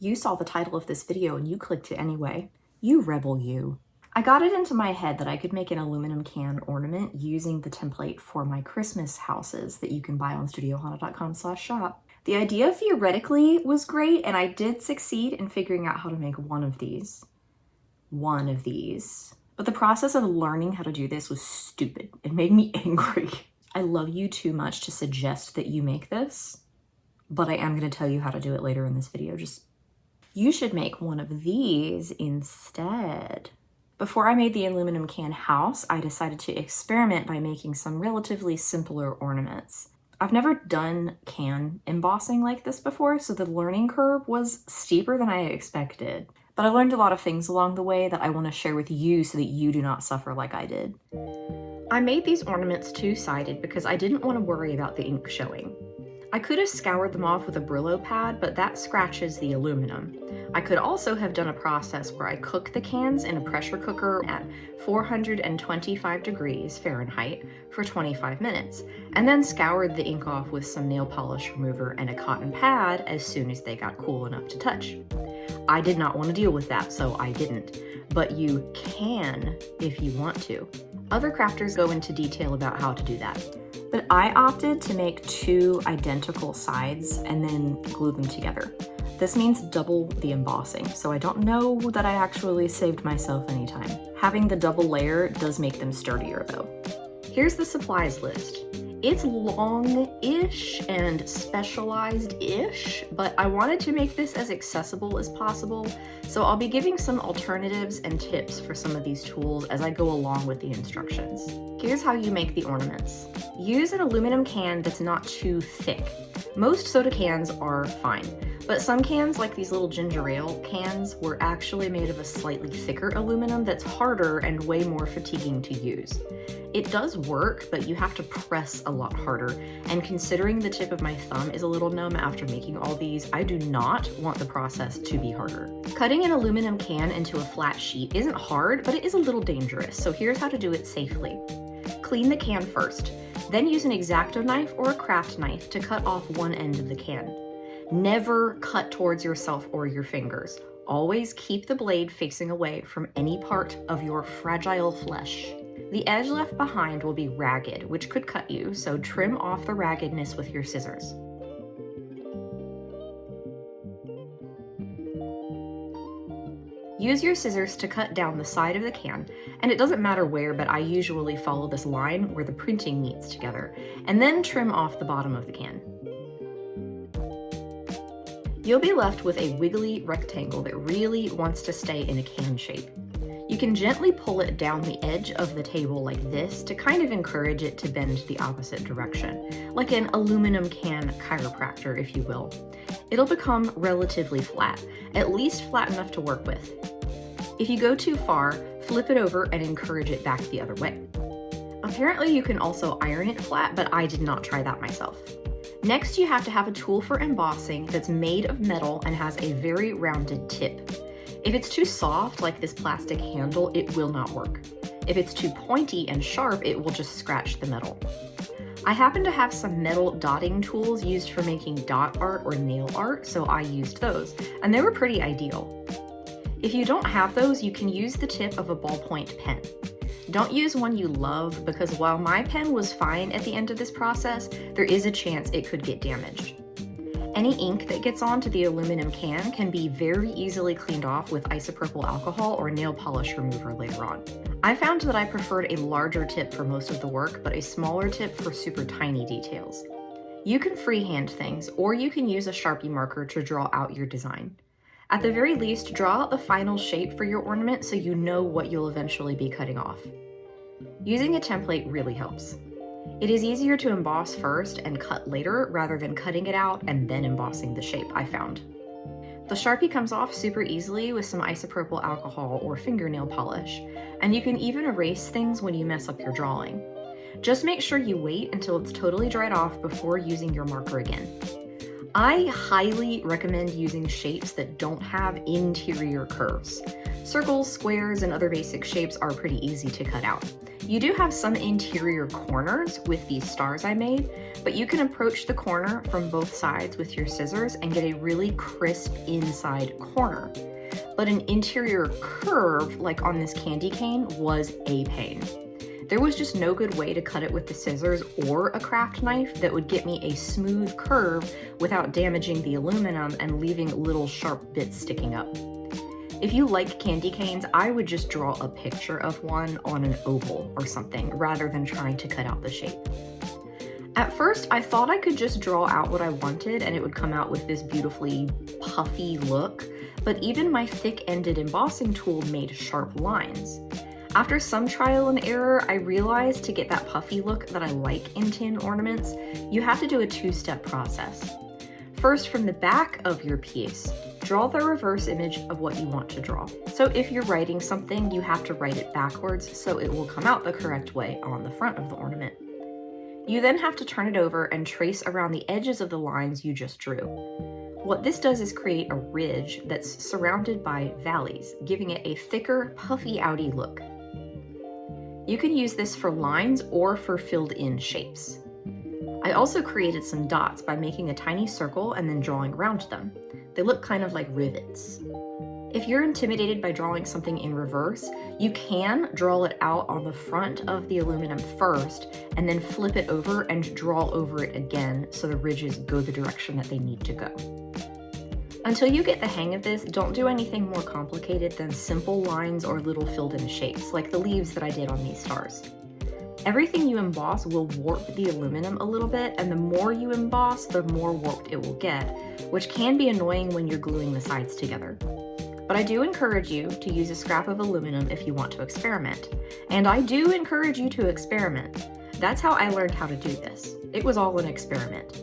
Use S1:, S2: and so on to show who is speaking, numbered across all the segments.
S1: You saw the title of this video and you clicked it anyway. You rebel, you. I got it into my head that I could make an aluminum can ornament using the template for my Christmas houses that you can buy on studiohana.com/shop. The idea theoretically was great, and I did succeed in figuring out how to make one of these. But the process of learning how to do this was stupid. It made me angry. I love you too much to suggest that you make this, but I am going to tell you how to do it later in this video. You should make one of these instead. Before I made the aluminum can house, I decided to experiment by making some relatively simpler ornaments. I've never done can embossing like this before, so the learning curve was steeper than I expected. But I learned a lot of things along the way that I want to share with you so that you do not suffer like I did. I made these ornaments two-sided because I didn't want to worry about the ink showing. I could have scoured them off with a Brillo pad, but that scratches the aluminum. I could also have done a process where I cook the cans in a pressure cooker at 425 degrees Fahrenheit for 25 minutes, and then scoured the ink off with some nail polish remover and a cotton pad as soon as they got cool enough to touch. I did not want to deal with that, so I didn't, but you can if you want to. Other crafters go into detail about how to do that. But I opted to make two identical sides and then glue them together. This means double the embossing, so I don't know that I actually saved myself any time. Having the double layer does make them sturdier though. Here's the supplies list. It's long-ish and specialized-ish, but I wanted to make this as accessible as possible, so I'll be giving some alternatives and tips for some of these tools as I go along with the instructions. Here's how you make the ornaments. Use an aluminum can that's not too thick. Most soda cans are fine, but some cans, like these little ginger ale cans, were actually made of a slightly thicker aluminum that's harder and way more fatiguing to use. It does work, but you have to press a lot harder, and considering the tip of my thumb is a little numb after making all these, I do not want the process to be harder. Cutting an aluminum can into a flat sheet isn't hard, but it is a little dangerous, so here's how to do it safely. Clean the can first, then use an X-Acto knife or a craft knife to cut off one end of the can. Never cut towards yourself or your fingers. Always keep the blade facing away from any part of your fragile flesh. The edge left behind will be ragged, which could cut you, so trim off the raggedness with your scissors. Use your scissors to cut down the side of the can, and it doesn't matter where, but I usually follow this line where the printing meets together, and then trim off the bottom of the can. You'll be left with a wiggly rectangle that really wants to stay in a can shape. You can gently pull it down the edge of the table like this to kind of encourage it to bend the opposite direction, like an aluminum can chiropractor, if you will. It'll become relatively flat, at least flat enough to work with. If you go too far, flip it over and encourage it back the other way. Apparently you can also iron it flat, but I did not try that myself. Next, you have to have a tool for embossing that's made of metal and has a very rounded tip. If it's too soft, like this plastic handle, it will not work. If it's too pointy and sharp, it will just scratch the metal. I happen to have some metal dotting tools used for making dot art or nail art, so I used those, and they were pretty ideal. If you don't have those, you can use the tip of a ballpoint pen. Don't use one you love, because while my pen was fine at the end of this process, there is a chance it could get damaged. Any ink that gets onto the aluminum can be very easily cleaned off with isopropyl alcohol or nail polish remover later on. I found that I preferred a larger tip for most of the work, but a smaller tip for super tiny details. You can freehand things, or you can use a Sharpie marker to draw out your design. At the very least, draw out the final shape for your ornament so you know what you'll eventually be cutting off. Using a template really helps. It is easier to emboss first and cut later rather than cutting it out and then embossing the shape, I found. The Sharpie comes off super easily with some isopropyl alcohol or fingernail polish, and you can even erase things when you mess up your drawing. Just make sure you wait until it's totally dried off before using your marker again. I highly recommend using shapes that don't have interior curves. Circles, squares, and other basic shapes are pretty easy to cut out. You do have some interior corners with these stars I made, but you can approach the corner from both sides with your scissors and get a really crisp inside corner. But an interior curve, like on this candy cane, was a pain. There was just no good way to cut it with the scissors or a craft knife that would get me a smooth curve without damaging the aluminum and leaving little sharp bits sticking up. If you like candy canes, I would just draw a picture of one on an oval or something rather than trying to cut out the shape. At first, I thought I could just draw out what I wanted and it would come out with this beautifully puffy look, but even my thick-ended embossing tool made sharp lines. After some trial and error, I realized to get that puffy look that I like in tin ornaments, you have to do a two-step process. First, from the back of your piece, draw the reverse image of what you want to draw. So if you're writing something, you have to write it backwards so it will come out the correct way on the front of the ornament. You then have to turn it over and trace around the edges of the lines you just drew. What this does is create a ridge that's surrounded by valleys, giving it a thicker, puffy outy look. You can use this for lines or for filled-in shapes. I also created some dots by making a tiny circle and then drawing around them. They look kind of like rivets. If you're intimidated by drawing something in reverse, you can draw it out on the front of the aluminum first and then flip it over and draw over it again so the ridges go the direction that they need to go. Until you get the hang of this, don't do anything more complicated than simple lines or little filled-in shapes, like the leaves that I did on these stars. Everything you emboss will warp the aluminum a little bit, and the more you emboss, the more warped it will get, which can be annoying when you're gluing the sides together. But I do encourage you to use a scrap of aluminum if you want to experiment. And I do encourage you to experiment. That's how I learned how to do this. It was all an experiment.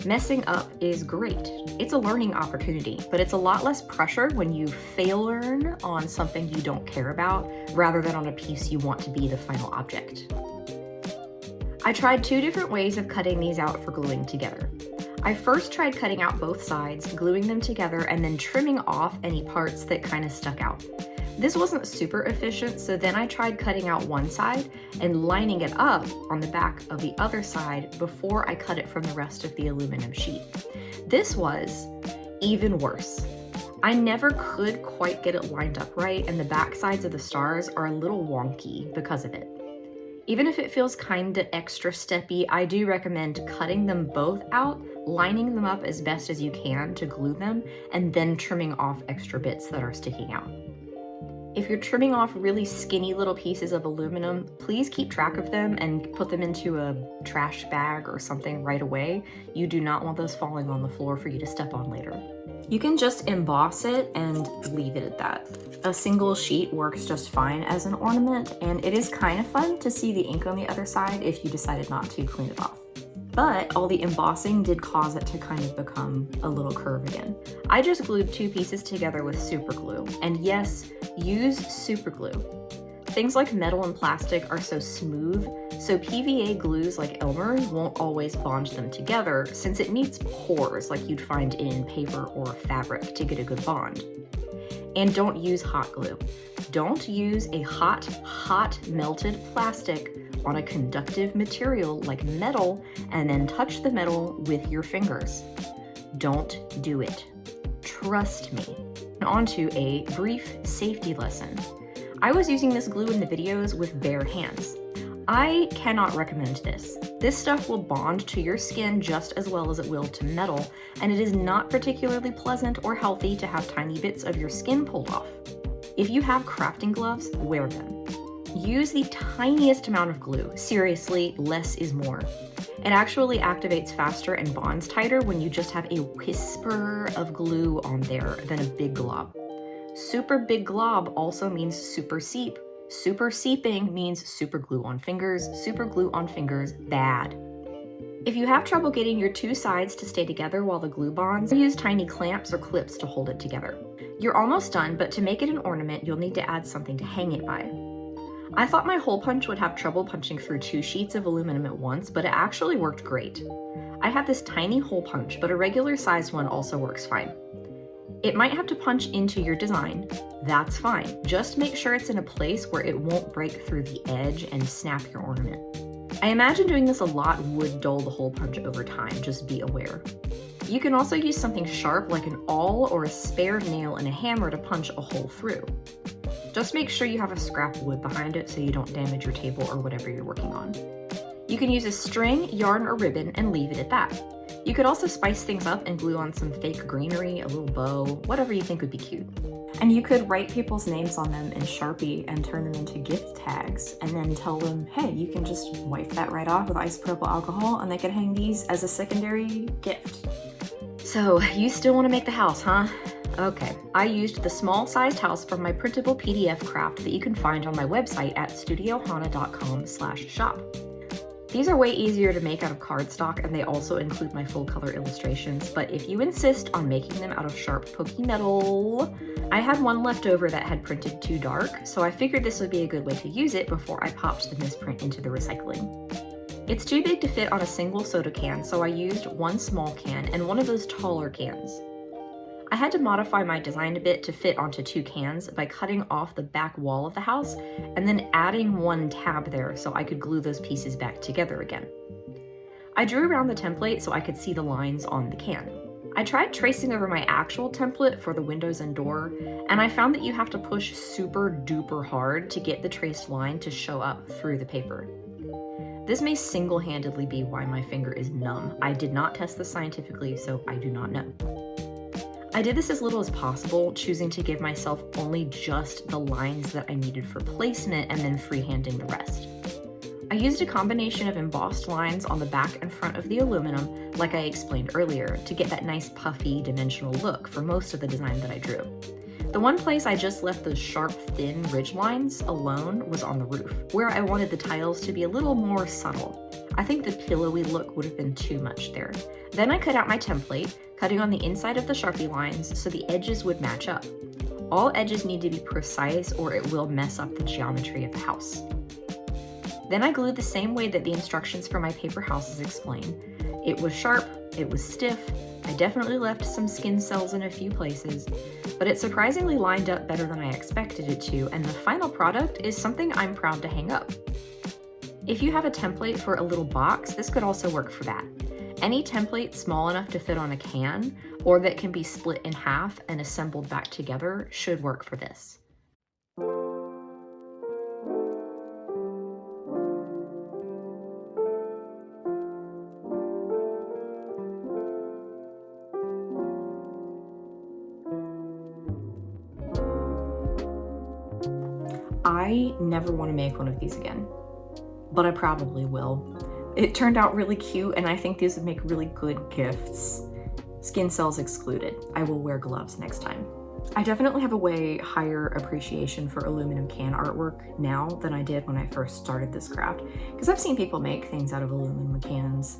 S1: Messing up is great. It's a learning opportunity, but it's a lot less pressure when you fail learn on something you don't care about rather than on a piece you want to be the final object. I tried two different ways of cutting these out for gluing together. I first tried cutting out both sides, gluing them together, and then trimming off any parts that kind of stuck out. This wasn't super efficient, so then I tried cutting out one side and lining it up on the back of the other side before I cut it from the rest of the aluminum sheet. This was even worse. I never could quite get it lined up right, and the back sides of the stars are a little wonky because of it. Even if it feels kinda extra steppy, I do recommend cutting them both out, lining them up as best as you can to glue them, and then trimming off extra bits that are sticking out. If you're trimming off really skinny little pieces of aluminum, please keep track of them and put them into a trash bag or something right away. You do not want those falling on the floor for you to step on later. You can just emboss it and leave it at that. A single sheet works just fine as an ornament, and it is kind of fun to see the ink on the other side if you decided not to clean it off. But all the embossing did cause it to kind of become a little curve again. I just glued two pieces together with super glue, and yes, use super glue. Things like metal and plastic are so smooth, so PVA glues like Elmer's won't always bond them together since it needs pores like you'd find in paper or fabric to get a good bond. And don't use hot glue. Don't use a hot melted plastic on a conductive material like metal and then touch the metal with your fingers. Don't do it. Trust me. On to a brief safety lesson. I was using this glue in the videos with bare hands. I cannot recommend this. This stuff will bond to your skin just as well as it will to metal, and it is not particularly pleasant or healthy to have tiny bits of your skin pulled off. If you have crafting gloves, wear them. Use the tiniest amount of glue. Seriously, less is more. It actually activates faster and bonds tighter when you just have a whisper of glue on there than a big glob. Super big glob also means super seep. Super seeping means super glue on fingers. Super glue on fingers, bad. If you have trouble getting your two sides to stay together while the glue bonds, use tiny clamps or clips to hold it together. You're almost done, but to make it an ornament, you'll need to add something to hang it by. I thought my hole punch would have trouble punching through two sheets of aluminum at once, but it actually worked great. I have this tiny hole punch, but a regular sized one also works fine. It might have to punch into your design. That's fine. Just make sure it's in a place where it won't break through the edge and snap your ornament. I imagine doing this a lot would dull the hole punch over time, just be aware. You can also use something sharp like an awl or a spare nail and a hammer to punch a hole through. Just make sure you have a scrap of wood behind it so you don't damage your table or whatever you're working on. You can use a string, yarn, or ribbon and leave it at that. You could also spice things up and glue on some fake greenery, a little bow, whatever you think would be cute. And you could write people's names on them in Sharpie and turn them into gift tags and then tell them, hey, you can just wipe that right off with isopropyl alcohol and they could hang these as a secondary gift. So you still want to make the house, huh? Okay, I used the small-sized house from my printable PDF craft that you can find on my website at studiohana.com/shop. These are way easier to make out of cardstock and they also include my full color illustrations, but if you insist on making them out of sharp pokey metal, I had one left over that had printed too dark, so I figured this would be a good way to use it before I popped the misprint into the recycling. It's too big to fit on a single soda can, so I used one small can and one of those taller cans. I had to modify my design a bit to fit onto 2 cans by cutting off the back wall of the house and then adding one tab there so I could glue those pieces back together again. I drew around the template so I could see the lines on the can. I tried tracing over my actual template for the windows and door, and I found that you have to push super duper hard to get the traced line to show up through the paper. This may single-handedly be why my finger is numb. I did not test this scientifically, so I do not know. I did this as little as possible, choosing to give myself only just the lines that I needed for placement and then freehanding the rest. I used a combination of embossed lines on the back and front of the aluminum, like I explained earlier, to get that nice puffy dimensional look for most of the design that I drew. The one place I just left those sharp, thin ridge lines alone was on the roof, where I wanted the tiles to be a little more subtle. I think the pillowy look would have been too much there. Then I cut out my template, cutting on the inside of the Sharpie lines so the edges would match up. All edges need to be precise or it will mess up the geometry of the house. Then I glued the same way that the instructions for my paper houses explain. It was sharp, it was stiff, I definitely left some skin cells in a few places, but it surprisingly lined up better than I expected it to, and the final product is something I'm proud to hang up. If you have a template for a little box, this could also work for that. Any template small enough to fit on a can, or that can be split in half and assembled back together, should work for this. I never want to make one of these again, but I probably will. It turned out really cute, and I think these would make really good gifts. Skin cells excluded. I will wear gloves next time. I definitely have a way higher appreciation for aluminum can artwork now than I did when I first started this craft, because I've seen people make things out of aluminum cans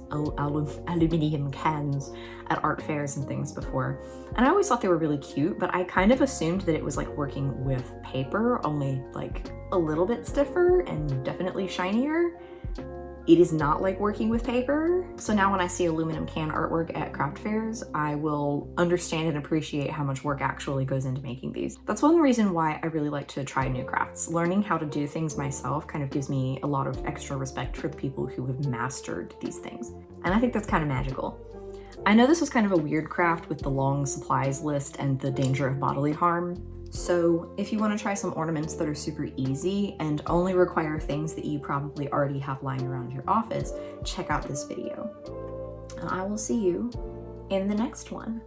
S1: at art fairs and things before, and I always thought they were really cute, but I kind of assumed that it was like working with paper, only like a little bit stiffer and definitely shinier. It is not like working with paper. So now when I see aluminum can artwork at craft fairs, I will understand and appreciate how much work actually goes into making these. That's one reason why I really like to try new crafts. Learning how to do things myself kind of gives me a lot of extra respect for the people who have mastered these things. And I think that's kind of magical. I know this was kind of a weird craft with the long supplies list and the danger of bodily harm. So if you want to try some ornaments that are super easy and only require things that you probably already have lying around your office, check out this video. And I will see you in the next one.